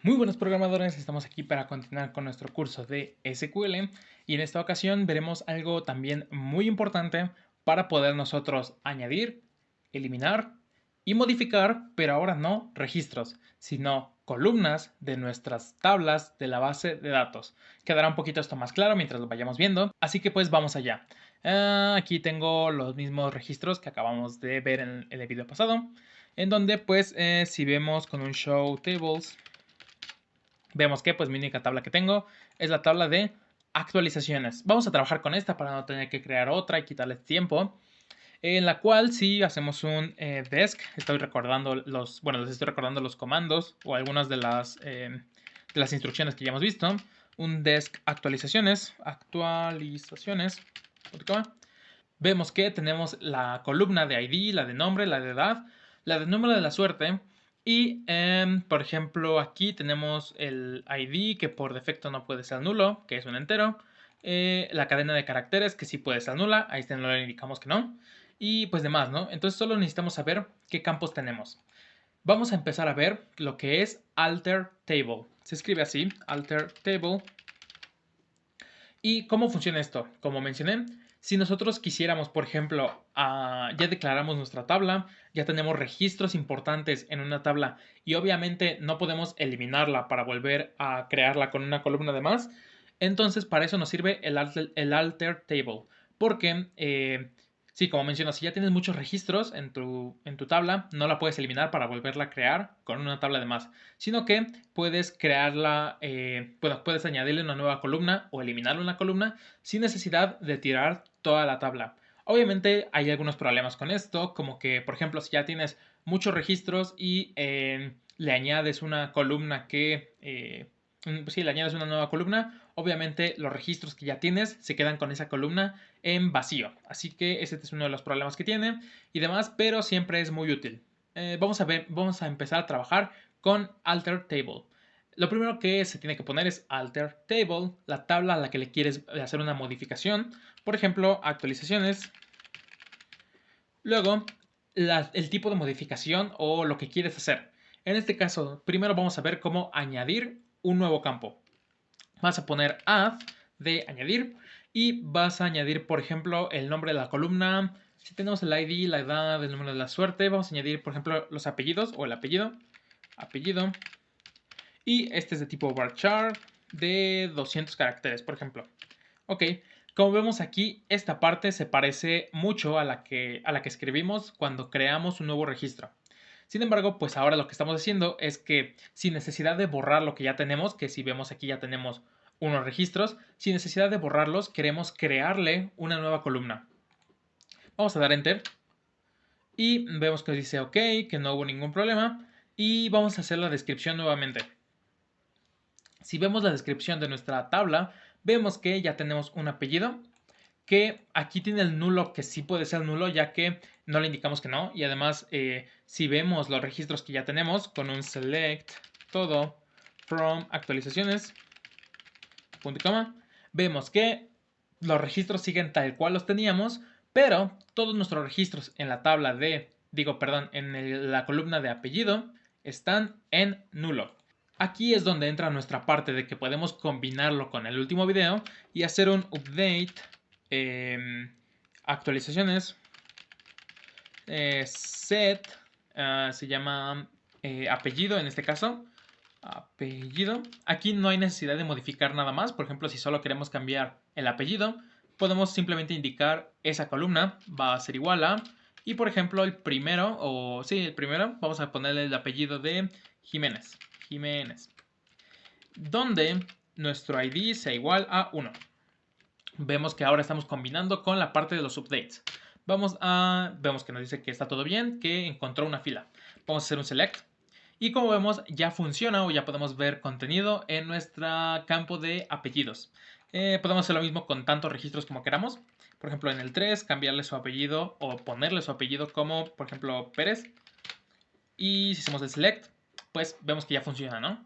Muy buenos programadores, estamos aquí para continuar con nuestro curso de SQL y en esta ocasión veremos algo también muy importante para poder nosotros añadir, eliminar y modificar, pero ahora no registros, sino columnas de nuestras tablas de la base de datos. Quedará un poquito esto más claro mientras lo vayamos viendo, así que pues vamos allá. Aquí tengo los mismos registros que acabamos de ver en el video pasado, en donde pues si vemos con un show tables, vemos que pues mi única tabla que tengo es la tabla de actualizaciones. Vamos a trabajar con esta para no tener que crear otra y quitarle tiempo. En la cual si hacemos un desk, estoy recordando les estoy recordando los comandos o algunas de las instrucciones que ya hemos visto. Un desk actualizaciones, vemos que tenemos la columna de ID, la de nombre, la de edad, la de número de la suerte y, por ejemplo, aquí tenemos el ID que por defecto no puede ser nulo, que es un entero. La cadena de caracteres que sí puede ser nula, ahí no le indicamos que no. Y pues demás, ¿no? Entonces solo necesitamos saber qué campos tenemos. Vamos a empezar a ver lo que es alter table. Se escribe así, alter table. ¿Y cómo funciona esto? Como mencioné, si nosotros quisiéramos, por ejemplo, ya declaramos nuestra tabla, ya tenemos registros importantes en una tabla y obviamente no podemos eliminarla para volver a crearla con una columna de más, entonces para eso nos sirve el alter table. Porque sí, como menciono, si ya tienes muchos registros en tu tabla, no la puedes eliminar para volverla a crear con una tabla de más, sino que puedes crearla, puedes añadirle una nueva columna o eliminarle una columna sin necesidad de tirar toda la tabla. Obviamente hay algunos problemas con esto, como que, por ejemplo, si ya tienes muchos registros y le añades una columna pues sí, le añades una nueva columna, obviamente los registros que ya tienes se quedan con esa columna en vacío. Así que ese es uno de los problemas que tiene y demás, pero siempre es muy útil. Vamos a empezar a trabajar con alter table. Lo primero que se tiene que poner es alter table, la tabla a la que le quieres hacer una modificación. Por ejemplo, actualizaciones. Luego, el tipo de modificación o lo que quieres hacer. En este caso, primero vamos a ver cómo añadir un nuevo campo. Vas a poner add de añadir y vas a añadir, por ejemplo, el nombre de la columna. Si tenemos el ID, la edad, el número de la suerte, vamos a añadir, por ejemplo, los apellidos o el apellido. Apellido. Y este es de tipo varchar de 200 caracteres, por ejemplo. Ok, como vemos aquí, esta parte se parece mucho a la que escribimos cuando creamos un nuevo registro. Sin embargo, pues ahora lo que estamos haciendo es que sin necesidad de borrar lo que ya tenemos, que si vemos aquí ya tenemos unos registros, sin necesidad de borrarlos, queremos crearle una nueva columna. Vamos a dar Enter y vemos que dice OK, que no hubo ningún problema y vamos a hacer la descripción nuevamente. Si vemos la descripción de nuestra tabla, vemos que ya tenemos un apellido, que aquí tiene el nulo, que sí puede ser nulo, ya que no le indicamos que no. Y además, si vemos los registros que ya tenemos, con un select todo from actualizaciones, punto y coma, vemos que los registros siguen tal cual los teníamos, pero todos nuestros registros en la tabla en la columna de apellido están en nulo. Aquí es donde entra nuestra parte de que podemos combinarlo con el último video y hacer un update, actualizaciones, set, se llama apellido en este caso, apellido. Aquí no hay necesidad de modificar nada más. Por ejemplo, si solo queremos cambiar el apellido, podemos simplemente indicar esa columna va a ser igual a, y por ejemplo el primero, vamos a ponerle el apellido de Jiménez, donde nuestro ID sea igual a 1. Vemos que ahora estamos combinando con la parte de los updates. Vemos que nos dice que está todo bien, que encontró una fila. Vamos a hacer un select. Y como vemos, ya funciona o ya podemos ver contenido en nuestro campo de apellidos. Podemos hacer lo mismo con tantos registros como queramos. Por ejemplo, en el 3, cambiarle su apellido o ponerle su apellido como, por ejemplo, Pérez. Y si hacemos el select, pues vemos que ya funciona, ¿no?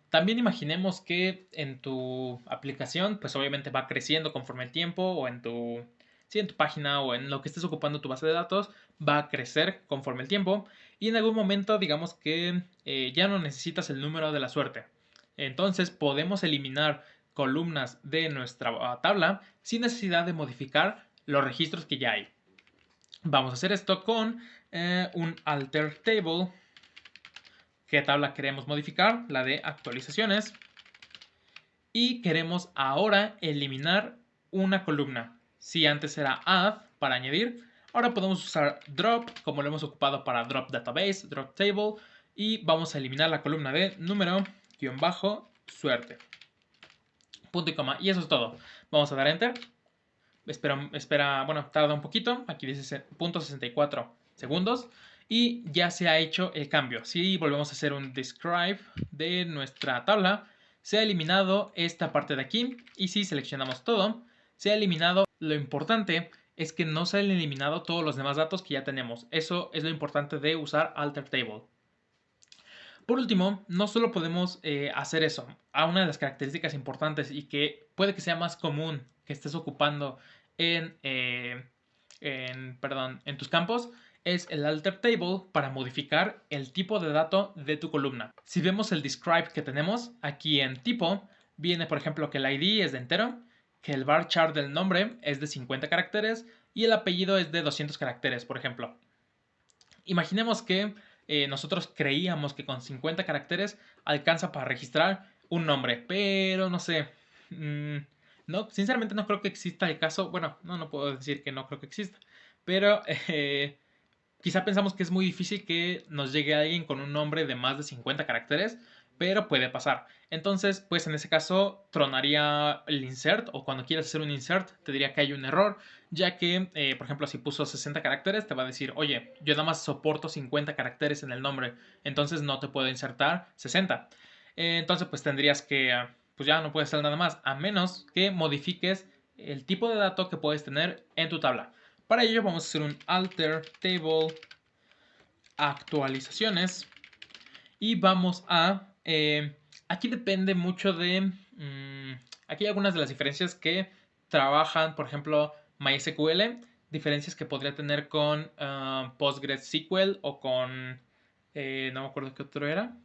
También imaginemos que en tu aplicación, pues obviamente va creciendo conforme el tiempo, o en tu página o en lo que estés ocupando tu base de datos, va a crecer conforme el tiempo. y en algún momento digamos que ya no necesitas el número de la suerte. Entonces podemos eliminar columnas de nuestra tabla sin necesidad de modificar los registros que ya hay. Vamos a hacer esto con un alter table. ¿Qué tabla queremos modificar? La de actualizaciones. Y queremos ahora eliminar una columna. Si antes era add para añadir, ahora podemos usar drop como lo hemos ocupado para drop database, drop table, y vamos a eliminar la columna de número suerte. Punto y coma. Y eso es todo. Vamos a dar enter. Espera, bueno, tarda un poquito. Aquí dice .64 segundos. Y ya se ha hecho el cambio. Si volvemos a hacer un describe de nuestra tabla, se ha eliminado esta parte de aquí. Y si seleccionamos todo, se ha eliminado. Lo importante es que no se han eliminado todos los demás datos que ya tenemos. Eso es lo importante de usar alter table. Por último, no solo podemos hacer eso. Una de las características importantes y que puede que sea más común que estés ocupando en tus campos es el alter table para modificar el tipo de dato de tu columna. Si vemos el describe que tenemos aquí en tipo, viene por ejemplo que el ID es de entero, que el varchar del nombre es de 50 caracteres y el apellido es de 200 caracteres, por ejemplo. Imaginemos que nosotros creíamos que con 50 caracteres alcanza para registrar un nombre, pero no sé. No, sinceramente no creo que exista el caso. Bueno, no puedo decir que no creo que exista, pero quizá pensamos que es muy difícil que nos llegue alguien con un nombre de más de 50 caracteres, pero puede pasar. Entonces, pues en ese caso tronaría el insert, o cuando quieras hacer un insert te diría que hay un error, ya que, por ejemplo, si puso 60 caracteres te va a decir, oye, yo nada más soporto 50 caracteres en el nombre, entonces no te puedo insertar 60. Entonces, pues tendrías que, pues ya no puedes hacer nada más, a menos que modifiques el tipo de dato que puedes tener en tu tabla. Para ello vamos a hacer un alter table actualizaciones y vamos a... aquí depende mucho de... aquí hay algunas de las diferencias que trabajan, por ejemplo, MySQL, diferencias que podría tener con PostgreSQL o con... no me acuerdo qué otro era.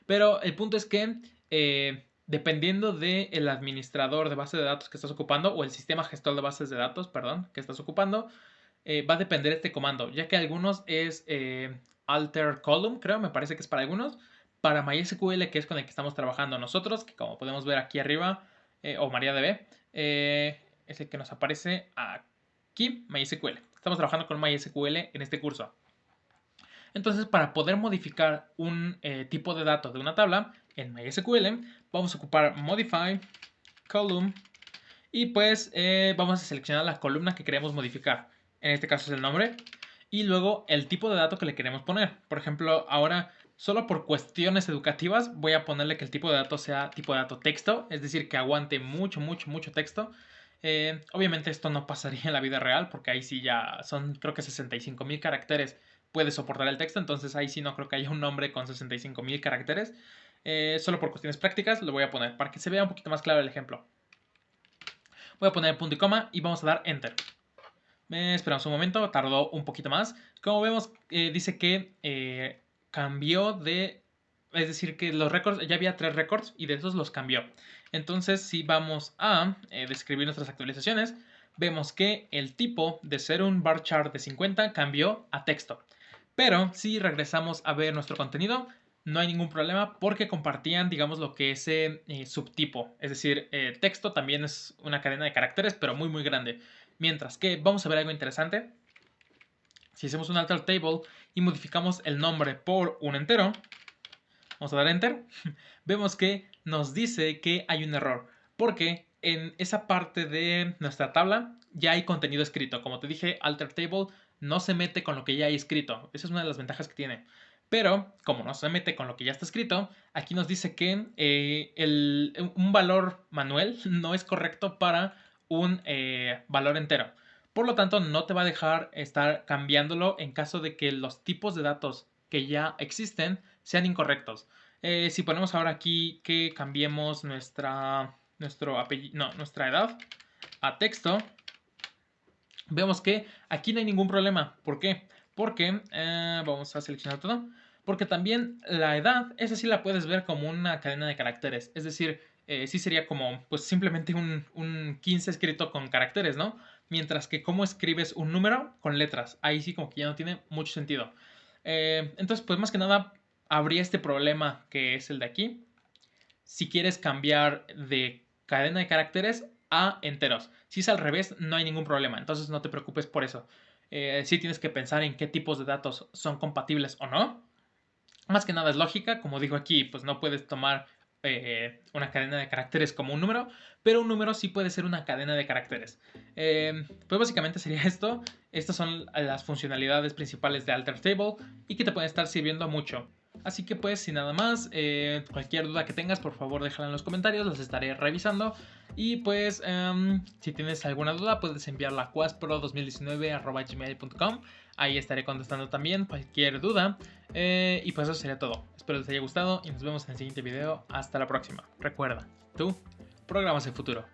Pero el punto es que dependiendo del administrador de base de datos que estás ocupando o el sistema gestor de bases de datos, perdón, que estás ocupando, va a depender este comando, ya que algunos es alter column, creo, me parece que es para algunos. Para MySQL, que es con el que estamos trabajando nosotros, que como podemos ver aquí arriba, o MariaDB, es el que nos aparece aquí, MySQL. Estamos trabajando con MySQL en este curso. Entonces, para poder modificar un tipo de datos de una tabla en MySQL, vamos a ocupar Modify Column y pues vamos a seleccionar la columna que queremos modificar. En este caso es el nombre y luego el tipo de dato que le queremos poner. Por ejemplo, ahora solo por cuestiones educativas voy a ponerle que el tipo de dato sea tipo de dato texto, es decir, que aguante mucho texto. Obviamente esto no pasaría en la vida real porque ahí sí ya son creo que 65,000 caracteres puede soportar el texto, entonces ahí sí no creo que haya un nombre con 65,000 caracteres. Solo por cuestiones prácticas lo voy a poner para que se vea un poquito más claro el ejemplo. Voy a poner punto y coma y vamos a dar enter. Esperamos un momento, tardó un poquito más. Como vemos, dice que cambió de... Es decir, que los récords, ya había 3 récords y de esos los cambió. Entonces, si vamos a describir nuestras actualizaciones, vemos que el tipo de ser un varchar de 50 cambió a texto. Pero si regresamos a ver nuestro contenido, no hay ningún problema porque compartían, digamos, lo que es subtipo. Es decir, texto también es una cadena de caracteres, pero muy grande. Mientras que vamos a ver algo interesante. Si hacemos un alter table y modificamos el nombre por un entero, vamos a dar enter, vemos que nos dice que hay un error. Porque en esa parte de nuestra tabla ya hay contenido escrito. Como te dije, alter table no se mete con lo que ya hay escrito. Esa es una de las ventajas que tiene. Pero, como no se mete con lo que ya está escrito, aquí nos dice que un valor manual no es correcto para un valor entero. Por lo tanto, no te va a dejar estar cambiándolo en caso de que los tipos de datos que ya existen sean incorrectos. Si ponemos ahora aquí que cambiemos nuestra edad a texto, vemos que aquí no hay ningún problema. ¿Por qué? Porque, vamos a seleccionar todo. Porque también la edad, esa sí la puedes ver como una cadena de caracteres. Es decir, sí sería como pues simplemente un 15 escrito con caracteres, ¿no? Mientras que cómo escribes un número con letras. Ahí sí como que ya no tiene mucho sentido. Entonces, pues más que nada, habría este problema que es el de aquí. Si quieres cambiar de cadena de caracteres a enteros. Si es al revés, no hay ningún problema. Entonces no te preocupes por eso. Sí tienes que pensar en qué tipos de datos son compatibles o no. Más que nada es lógica, como digo aquí, pues no puedes tomar una cadena de caracteres como un número, pero un número sí puede ser una cadena de caracteres. Pues básicamente sería esto. Estas son las funcionalidades principales de Alter Table y que te pueden estar sirviendo mucho. Así que pues sin nada más, cualquier duda que tengas por favor déjala en los comentarios, las estaré revisando. Y pues si tienes alguna duda puedes enviarla a quaspro2019@gmail.com. Ahí estaré contestando también cualquier duda. Y pues eso sería todo. Espero les haya gustado y nos vemos en el siguiente video. Hasta la próxima. Recuerda, tú programas el futuro.